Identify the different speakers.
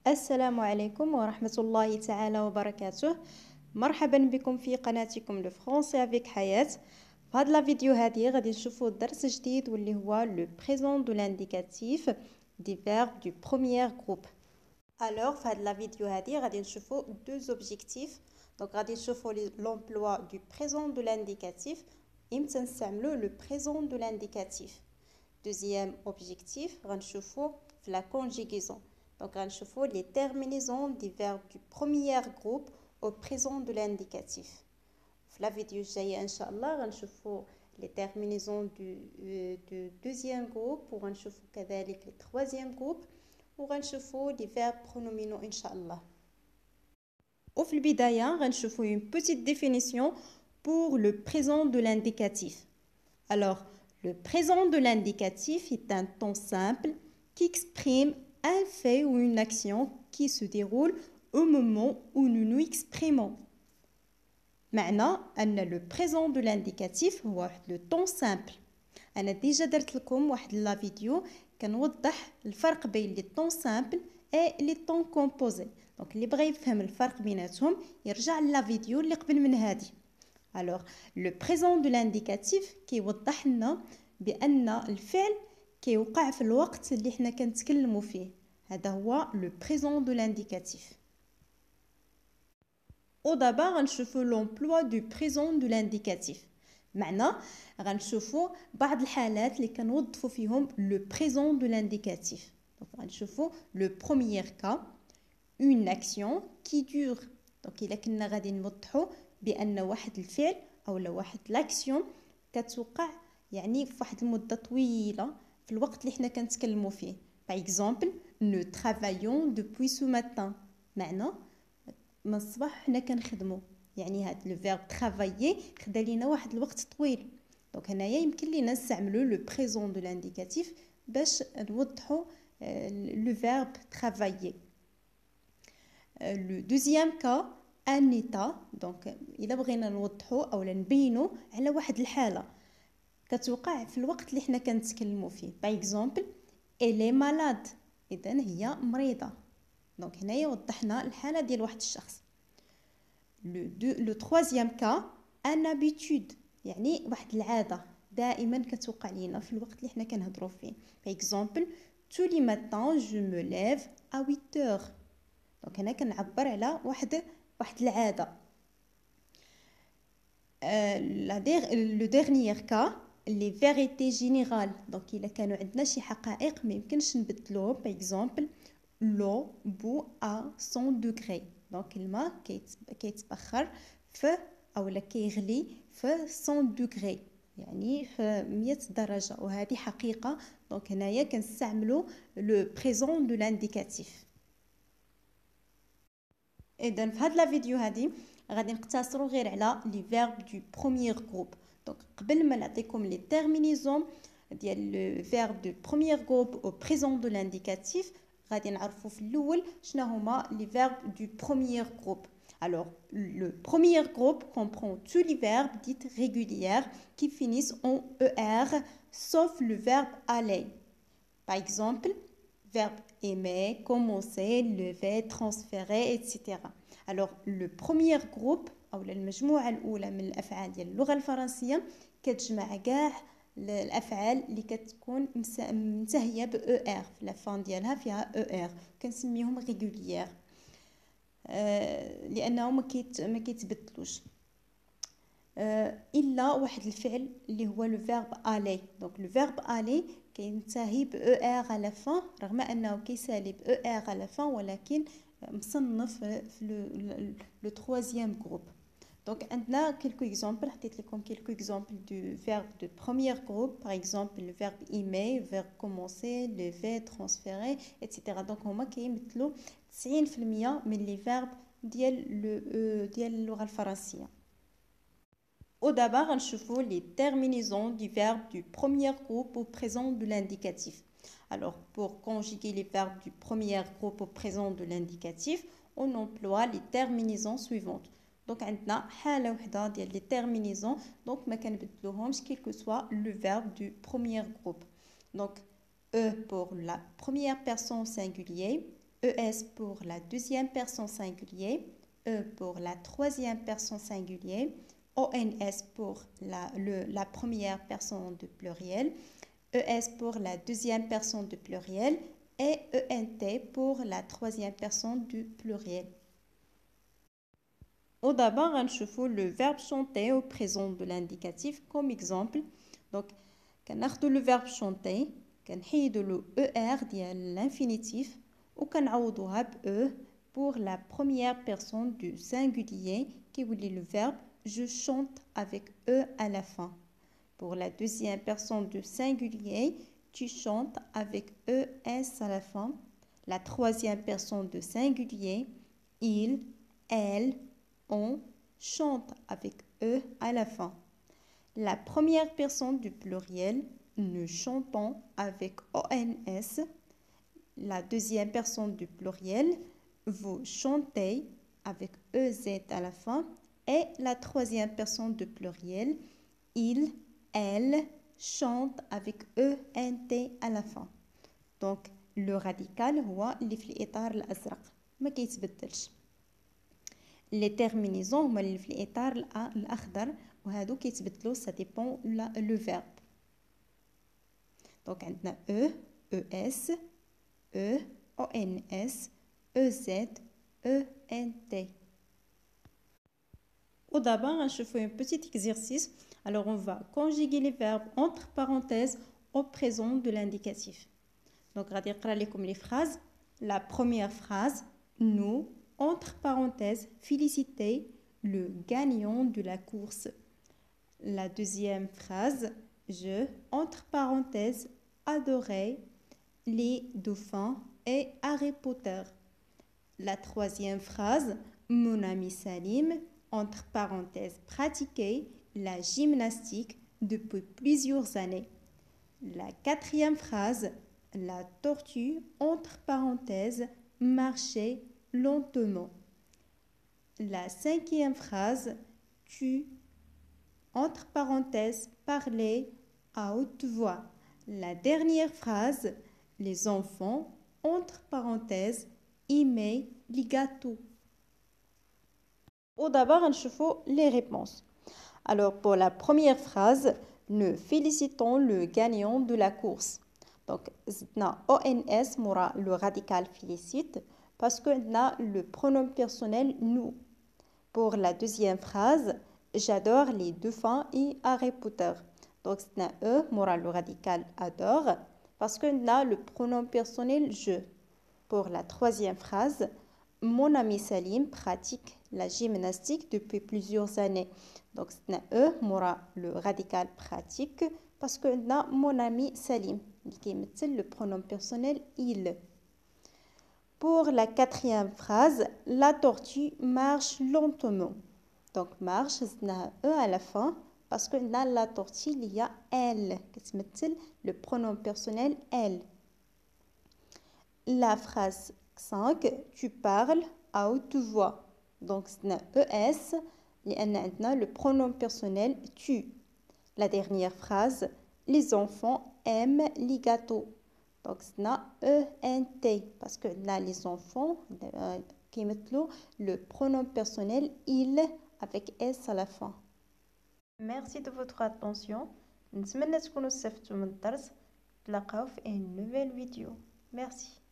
Speaker 1: السلام عليكم ورحمة الله تعالى وبركاته. مرحبا بكم في قناتكم لو فرونسي افيك حياة. في هاد لا فيديو هذه غادي نشوفوا درس جديد واللي هو لو بريزون دو لانديكاتيف دي فيرب دو بروميير جروب. الوغ في هاد لا فيديو هذه غادي نشوفوا دو اوبجيكتيف. دونك غادي نشوفوا لومبلوا دو بريزون دو لانديكاتيف امتى نستعملوا لو بريزون دو لانديكاتيف. دوزيام اوبجيكتيف غنشوفوا في لا كونجيغيزون. Donc, on va les terminaisons des verbes du premier groupe au présent de l'indicatif. Dans la vidéo جاية إن شاء الله غنشوفوا les terminaisons du deuxième groupe وغنشوفوا كذلك le troisième groupe وغنشوفوا les verbes pronominaux إن شاء الله. وفي البداية غنشوفوا une petite définition pour le présent de l'indicatif. Alors, le présent de l'indicatif est un temps simple qui exprime un fait ou une action qui se déroule au moment où nous nous exprimons. معنى أن le présent de l'indicatif هو le temps simple. أنا ديجا درت لكم واحد لا فيديو كنوضح الفرق بين les temps simples et les temps composés. دونك اللي بغى يفهم الفرق بيناتهم يرجع لا فيديو اللي قبل من هذه. Alors le présent de l'indicatif كيوضح لنا بأن الفعل كيوقع في الوقت اللي حنا كنتكلموا فيه. هذا هو لو بريزون دو لانديكاتيف. ودابا غنشوفوا لومبلوا دو بريزون دو لانديكاتيف. معنى غنشوفوا بعض الحالات اللي كنوظفوا فيهم لو بريزون دو لانديكاتيف. دونك غنشوفوا لو بروميير كا اون اكسيون كي دور. دونك الا كنا غادي نوضحوا بان واحد الفعل اولا واحد لاكسيون كتوقع يعني في واحد المده طويله في الوقت اللي حنا كنتكلموا فيه. Par exemple, nous travaillons depuis ce matin. معنى من الصباح حنا كنخدموا. يعني هاد لو فيرب travailler خدا لينا واحد الوقت طويل. دونك هنايا يمكن لينا نستعملوا لو بريزون دو لانديكاتيف باش نوضحوا لو فيرب travailler. لو دوزيام كا ان ايتا. دونك الا بغينا نوضحوا اولا نبينوا على واحد الحاله كتوقع في الوقت اللي حنا كنتكلموا فيه. باغ اكزومبل elle est malade. اذن هي مريضه. دونك هنايا وضحنا الحاله ديال واحد الشخص. لو troisième cas ان habitude يعني واحد العاده دائما كتوقع لينا في الوقت اللي حنا كنهضروا فيه. باغ اكزومبل tous les matins je me lève à 8 heures. دونك هنا كنعبر على واحد العاده. لو dernier cas les vérités générales. دونك الا كانوا عندنا شي حقائق ما يمكنش نبدلوهم. باغ اكزومبل لو بو ا 100 دوغري. دونك الماء كيتبخر في اولا كيغلي في 100 دوغري يعني في 100 درجه وهذه حقيقه. دونك هنايا كنستعملوا لو بريزون دو لانديكاتيف. اذا في هاد لا فيديو هذه غادي نقتصروا غير على لي فيرب دو بروميير جروب. دونك قبل ما نعطيكم لي تيرمينيزون ديال لو فيرب دو بروميير جروب او بريزون دو لانديكاتيف غادي نعرفوا في الاول شنو هما لي فيرب دو بروميير جروب. Alors, le premier groupe comprend tous les verbes dits réguliers qui finissent en ER, sauf le verbe aller. Par exemple, verbe aimer, commencer, lever, transférer, etc. Alors, le premier groupe أو المجموعة الأولى من الأفعال ديال اللغة الفرنسية كتجمع كاع الأفعال اللي كتكون منتهية ب ER في لافان ديالها فيها ER كنسميهم réguliers لأنهم ما كيتبدلوش إلا واحد الفعل اللي هو لو فيرب aller. دونك لو فيرب aller كينتهي ب ER على فان رغم أنه كيسالي ب ER على فان ولكن مصنف في لو troisième groupe. Donc, عندنا quelques exemples. حطيت لكم quelques exemples du verbe de premier groupe. Par exemple, le verbe aimer, le verbe commencer, lever, transférer, etc. Donc, هما كيمثلوا 90% من les verbes ديال اللغة الفرنسية. ودابا غنشوفوا les terminaisons du verbe du premier groupe au présent de l'indicatif. Alors, pour conjuguer les verbes du premier groupe au présent de l'indicatif, on emploie les terminaisons suivantes. Donc عندنا حالة وحدة ديال les terminaisons donc ما كنبدلوهمش quel que soit le verbe du premier groupe. Donc E pour la première personne singulier, ES pour la deuxième personne singulier, E pour la troisième personne singulier, ONS pour la première personne du pluriel, ES pour la deuxième personne du pluriel et ENT pour la troisième personne du pluriel. Au d'abord, on le verbe chanter au présent de l'indicatif comme exemple. Donc, quand on le verbe chanter, on le ER de l'infinitif ou on E pour la première personne du singulier qui est le verbe je chante avec E à la fin. Pour la deuxième personne du singulier, tu chantes avec ES à la fin. La troisième personne du singulier, il, elle, on chante avec E à la fin. La première personne du pluriel, nous chantons avec ONS. La deuxième personne du pluriel, vous chantez avec EZ à la fin. Et la troisième personne du pluriel, il, elle chante avec ENT à la fin. Donc, le radical هو اللي في الإطار الأزرق ما كيتبدلش. Les terminaisons هما اللي في الإطار الأخضر وهادو كيتبدلوا ça dépend le verbe. Donc عندنا E, ES, E, ONS, EZ, ENT. Au d'abord, je fais un petit exercice. Alors, on va conjuguer les verbes entre parenthèses au présent de l'indicatif. Donc, on va dire les phrases. La première phrase, nous, entre parenthèses, féliciter le gagnant de la course. La deuxième phrase, je, entre parenthèses, adorais les dauphins et Harry Potter. La troisième phrase, mon ami Salim, entre parenthèses, pratiquait la gymnastique depuis plusieurs années. La quatrième phrase, la tortue, entre parenthèses, marchait lentement. La cinquième phrase, tu, entre parenthèses, parlais à haute voix. La dernière phrase, les enfants, entre parenthèses, aimaient les gâteaux. Au d'abord, on voit les réponses. Alors, pour la première phrase, nous félicitons le gagnant de la course. Donc, ONS, le radical félicite, parce que le pronom personnel nous. Pour la deuxième phrase, j'adore les dauphins et Harry Potter. Donc, le radical adore, parce que le pronom personnel je. Pour la troisième phrase, mon ami Salim pratique la gymnastique depuis plusieurs années. Donc, c'est le radical pratique parce que mon ami Salim, qui est le pronom personnel il. Pour la quatrième phrase, la tortue marche lentement. Donc, marche, c'est à la fin parce que dans la tortue, il y a elle, qui est le pronom personnel elle. La phrase 5, tu parles à haute voix. Donc, c'est ES, le pronom personnel tu. La dernière phrase, les enfants aiment les gâteaux. Donc, c'est ENT, parce que là, les enfants, qui mettent le pronom personnel il avec S à la fin. Merci de votre attention. نتمنى تكونوا استفدتوا من الدرس. نتلاقاو في une nouvelle vidéo. Merci.